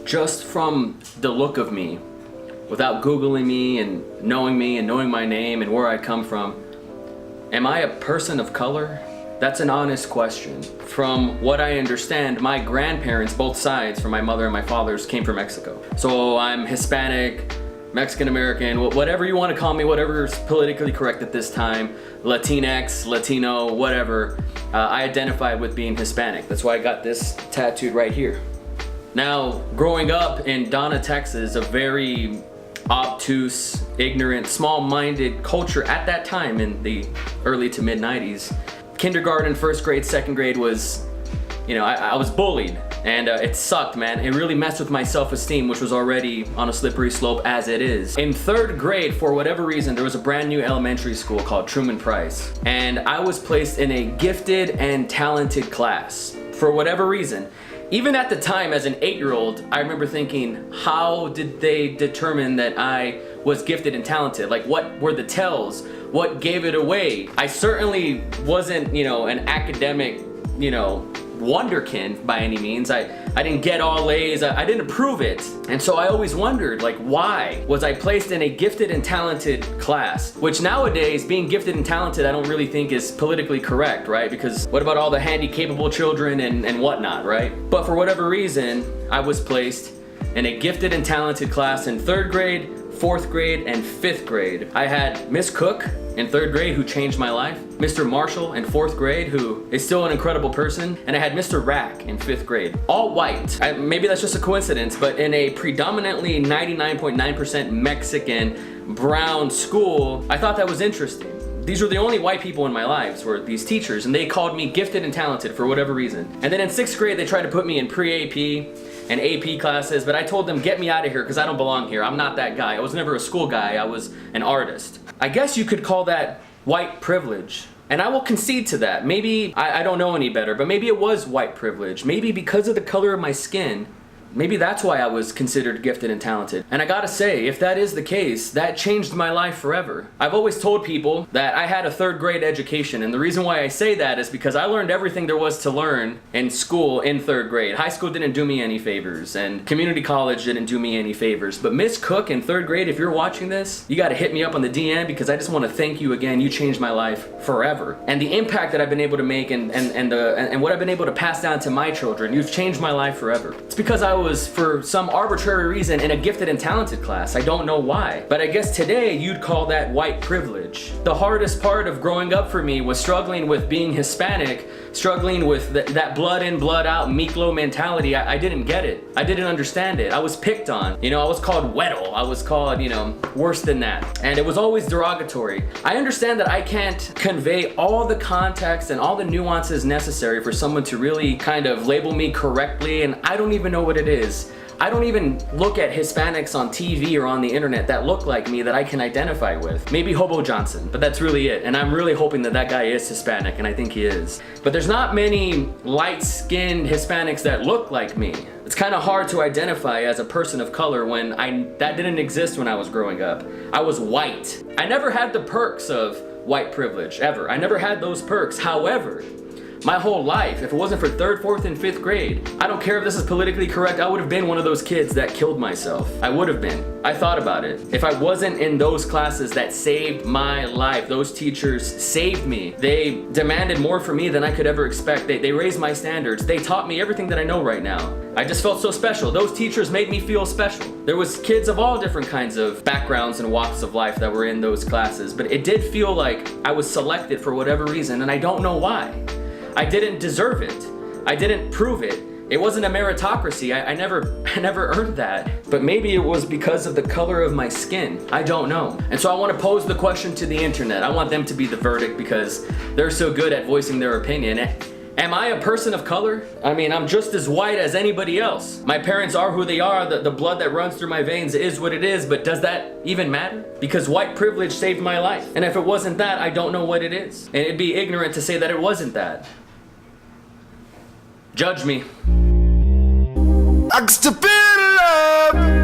just from the look of me, without Googling me and knowing my name and where I come from, am I a person of color? That's an honest question. From what I understand, my grandparents, both sides, from my mother and my father's, came from Mexico. So I'm Hispanic, Mexican American, whatever you want to call me, whatever is politically correct at this time, Latinx, Latino, whatever, I identify with being Hispanic. That's why I got this tattooed right here. Now, growing up in Donna, Texas, a very obtuse, ignorant, small-minded culture at that time in the early to mid-90s, kindergarten, first grade, second grade was, you know, I was bullied. And it sucked, man. It really messed with my self-esteem, which was already on a slippery slope as it is. In third grade, for whatever reason, there was a brand new elementary school called Truman Price. And I was placed in a gifted and talented class. For whatever reason. Even at the time, as an 8-year-old, I remember thinking, how did they determine that I was gifted and talented? Like, what were the tells? What gave it away? I certainly wasn't, you know, an academic, you know, wonderkind by any means. I didn't get all A's, I didn't prove it. And so I always wondered, like, why was I placed in a gifted and talented class? Which nowadays, being gifted and talented, I don't really think is politically correct, right? Because what about all the handy-capable children and whatnot, right? But for whatever reason, I was placed in a gifted and talented class in third grade, fourth grade, and fifth grade. I had Miss Cook in third grade, who changed my life, Mr. Marshall in fourth grade, who is still an incredible person, and I had Mr. Rack in fifth grade. All white. Maybe that's just a coincidence, but in a predominantly 99.9% Mexican brown school, I thought that was interesting. These were the only white people in my lives, were these teachers, and they called me gifted and talented for whatever reason. And then in sixth grade, they tried to put me in pre-AP and AP classes, but I told them, get me out of here because I don't belong here. I'm not that guy. I was never a school guy. I was an artist. I guess you could call that white privilege. And I will concede to that. Maybe, I don't know any better, but maybe it was white privilege. Maybe because of the color of my skin, maybe that's why I was considered gifted and talented. And I gotta say, if that is the case, that changed my life forever. I've always told people that I had a third grade education, and the reason why I say that is because I learned everything there was to learn in school in third grade. High school didn't do me any favors, and community college didn't do me any favors. But Miss Cook in third grade, if you're watching this, you gotta hit me up on the DM because I just wanna thank you again. You changed my life forever. And the impact that I've been able to make and what I've been able to pass down to my children, you've changed my life forever. It's because I was, for some arbitrary reason, in a gifted and talented class. I don't know why. But I guess today you'd call that white privilege. The hardest part of growing up for me was struggling with being Hispanic, struggling with that blood in, blood out Miklo mentality. I didn't get it. I didn't understand it. I was picked on. You know, I was called weddle. I was called, you know, worse than that. And it was always derogatory. I understand that I can't convey all the context and all the nuances necessary for someone to really kind of label me correctly, and I don't even know what it is. I don't even look at Hispanics on TV or on the internet that look like me that I can identify with. Maybe Hobo Johnson, but that's really it. And I'm really hoping that that guy is Hispanic, and I think he is. But there's not many light-skinned Hispanics that look like me. It's kind of hard to identify as a person of color when that didn't exist when I was growing up. I was white. I never had the perks of white privilege, ever. I never had those perks. However, my whole life, if it wasn't for third, fourth, and fifth grade, I don't care if this is politically correct, I would have been one of those kids that killed myself. I would have been. I thought about it. If I wasn't in those classes that saved my life, those teachers saved me. They demanded more from me than I could ever expect. They raised my standards. They taught me everything that I know right now. I just felt so special. Those teachers made me feel special. There was kids of all different kinds of backgrounds and walks of life that were in those classes, but it did feel like I was selected for whatever reason, and I don't know why. I didn't deserve it. I didn't prove it. It wasn't a meritocracy. I never earned that. But maybe it was because of the color of my skin. I don't know. And so I want to pose the question to the internet. I want them to be the verdict because they're so good at voicing their opinion. Am I a person of color? I mean, I'm just as white as anybody else. My parents are who they are. The blood that runs through my veins is what it is, but does that even matter? Because white privilege saved my life. And if it wasn't that, I don't know what it is. And it'd be ignorant to say that it wasn't that. Judge me. I can still feel love.